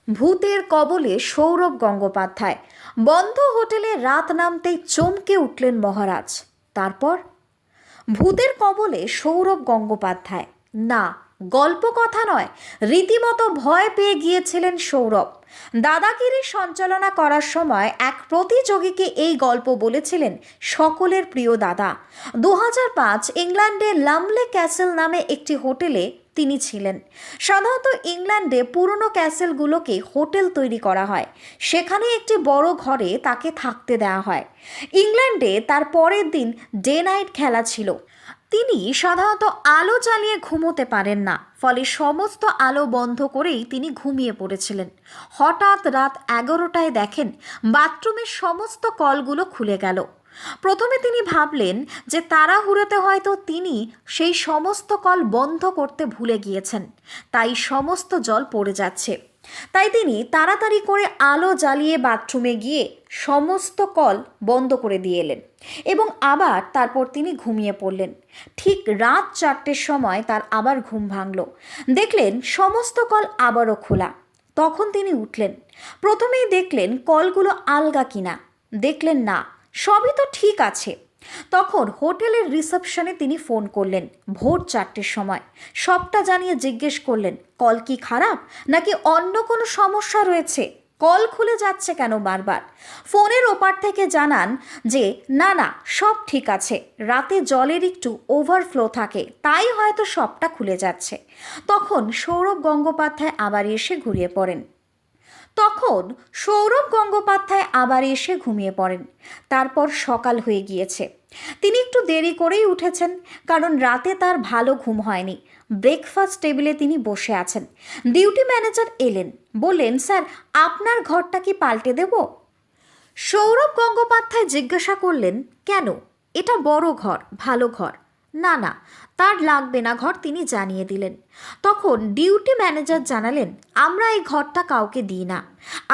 ভূতের কবলে সৌরভ গঙ্গোপাধ্যায়। বন্ধ হোটেলে রাত নামতেই চমকে উঠলেন মহারাজ। তারপর ভূতের কবলে সৌরভ গঙ্গোপাধ্যায়। না, গল্প কথা নয়, রীতিমতো ভয় পেয়ে গিয়েছিলেন সৌরভ। দাদাগিরি সঞ্চালনা করার সময় এক প্রতিযোগীকে এই গল্প বলেছিলেন সকলের প্রিয় দাদা। 2005 ইংল্যান্ডে লামলে ক্যাসেল নামে একটি হোটেলে তিনি ছিলেন। সাধারণত ইংল্যান্ডে পুরনো ক্যাসেলগুলোকে হোটেল তৈরি করা হয়, সেখানে একটি বড় ঘরে তাকে থাকতে দেওয়া হয়। ইংল্যান্ডে তার পরের দিন ডে নাইট খেলা ছিল। তিনি সাধারণত আলো জ্বালিয়ে ঘুমোতে পারেন না, ফলে সমস্ত আলো বন্ধ করেই তিনি ঘুমিয়ে পড়েছিলেন। হঠাৎ রাত 11টায় দেখেন বাথরুমের সমস্ত কলগুলো খুলে গেল। প্রথমে তিনি ভাবলেন যে তাড়াহুড়োতে হয়তো তিনি সেই সমস্ত কল বন্ধ করতে ভুলে গিয়েছেন, তাই সমস্ত জল পড়ে যাচ্ছে। তাই তিনি তাড়াতাড়ি করে আলো জ্বালিয়ে বাথরুমে গিয়ে সমস্ত কল বন্ধ করে দিয়ে এলেন এবং তারপর তিনি ঘুমিয়ে পড়লেন। ঠিক রাত 4টের সময় তার আবার ঘুম ভাঙল। দেখলেন সমস্ত কল আবারও খোলা। তখন তিনি উঠলেন। প্রথমেই দেখলেন কলগুলো আলগা কিনা। দেখলেন না, সবই তো ঠিক আছে। তখন হোটেলের রিসেপশনে তিনি ফোন করলেন ভোর 4টের সময়। সবটা জানিয়ে জিজ্ঞেস করলেন কল কি খারাপ নাকি অন্য কোনো সমস্যা রয়েছে, কল খুলে যাচ্ছে কেন বারবার। ফোনের ওপার থেকে জানান যে না, সব ঠিক আছে, রাতে জলের একটু ওভারফ্লো থাকে, তাই হয়তো সবটা খুলে যাচ্ছে। তখন সৌরভ গঙ্গোপাধ্যায় আবার এসে ঘুমিয়ে পড়েন। তারপর সকাল হয়ে গিয়েছে। তিনি একটু দেরি করেই উঠেছেন, কারণ রাতে তার ভালো ঘুম হয়নি। ব্রেকফাস্ট টেবিলে তিনি বসে আছেন। ডিউটি ম্যানেজার এলেন, বললেন, স্যার আপনার ঘরটা কি পাল্টে দেব? সৌরভ গঙ্গোপাধ্যায় জিজ্ঞাসা করলেন, কেন? এটা বড় ঘর, ভালো ঘর। না, তার লাগবে না ঘর, তিনি জানিয়ে দিলেন। তখন ডিউটি ম্যানেজার জানালেন, আমরা এই ঘরটা কাউকে দিই না।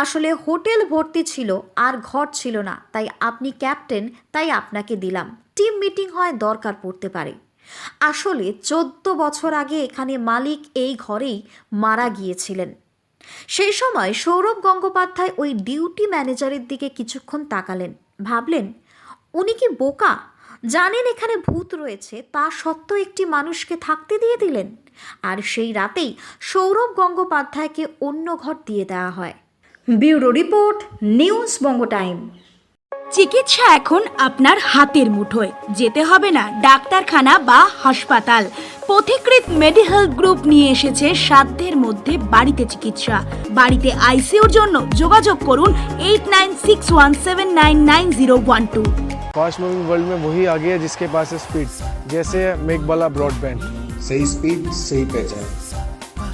আসলে হোটেল ভর্তি ছিল আর ঘর ছিল না, তাই আপনি ক্যাপ্টেন, তাই আপনাকে দিলাম। টিম মিটিং হয়, দরকার পড়তে পারে। আসলে 14 বছর আগে এখানে মালিক এই ঘরেই মারা গিয়েছিলেন। সেই সময় সৌরভ গঙ্গোপাধ্যায় ওই ডিউটি ম্যানেজারের দিকে কিছুক্ষণ তাকালেন। ভাবলেন, উনি কি বোকা? জানেন এখানে ভূত রয়েছে, তা সত্ত্বেও একটি মানুষকে থাকতে দিয়ে দিলেন। আর সেই রাতেই সৌরভ গঙ্গোপাধ্যায়কে অন্য ঘর দিয়ে দেওয়া হয়। ব্যুরো রিপোর্ট, নিউজ বঙ্গ টাইম। চিকিৎসা এখন আপনার হাতের মুঠোয়। যেতে হবে না ডাক্তারখানা বা হাসপাতাল। পথিকৃৎ মেডিহেলথ গ্রুপ নিয়ে এসেছে সাধ্যের মধ্যে বাড়িতে চিকিৎসা। বাড়িতে আইসিইউর জন্য যোগাযোগ করুন 8961799012। फास्ट मूविंग वर्ल्ड में वही आगे है जिसके पास है स्पीड, जैसे मेघबाला ब्रॉडबैंड। सही स्पीड सही पहचान।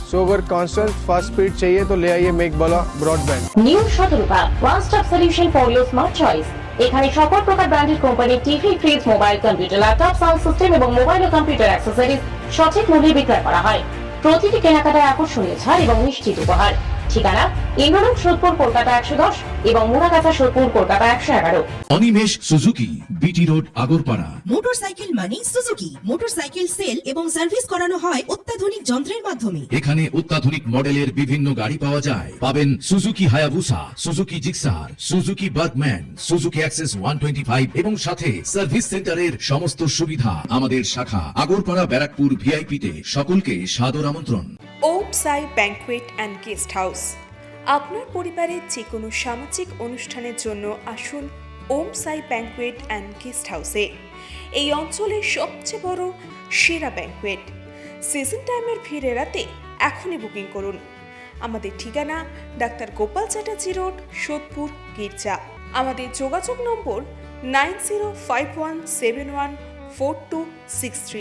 सो अगर कांस्टेंट फास्ट स्पीड चाहिए तो ले आइए Meghbala broadband. New Shatarupa one stop solution for your smart choice. এখানে সকল প্রকার ব্র্যান্ডেড কোম্পানির TV, fridge, mobile, computer, laptop, sound system এবং মোবাইল ও কম্পিউটার অ্যাক্সেসরিজ সঠিক মূল্যে বিক্রয় করা হয়। প্রতিটি কেনাকাটায় আকর্ষণীয় ছাড় এবং নিশ্চিত উপহার। ঠিকানা ইন্দ্রলোক, সোদপুর, কলকাতা 110 এবং Muragachha, Sodepur, Kolkata 111। Animesh Suzuki, BT road, Agarpara. Motorcycle মানে সুজুকি। মোটরসাইকেল সেল এবং সার্ভিস করানো হয় অত্যাধুনিক যন্ত্রের মাধ্যমে। এখানে অত্যাধুনিক মডেলের বিভিন্ন গাড়ি পাওয়া যায়। পাবেন Suzuki Hayabusa, Suzuki Gixxer, Suzuki Bergman, Suzuki access 125 এবং সাথে সার্ভিস সেন্টারের সমস্ত সুবিধা। আমাদের শাখা আগরপাড়া, ব্যারাকপুর ভিআইপি তে। সকলকে সাদর আমন্ত্রণ। ওম সাই ব্যাংকুয়েট অ্যান্ড গেস্ট হাউস। আপনার পরিবারের যে কোনো সামাজিক অনুষ্ঠানের জন্য আসুন ওম সাই ব্যাংকুয়েট অ্যান্ড গেস্ট হাউসে। এই অঞ্চলের সবচেয়ে বড় সেরা ব্যাংকুয়েট। সিজন টাইমের ভিড় এড়াতে এখনই বুকিং করুন। আমাদের ঠিকানা ডাক্তার গোপাল চ্যাটার্জি রোড, সোদপুর, গির্জা। আমাদের যোগাযোগ নম্বর 9051714263।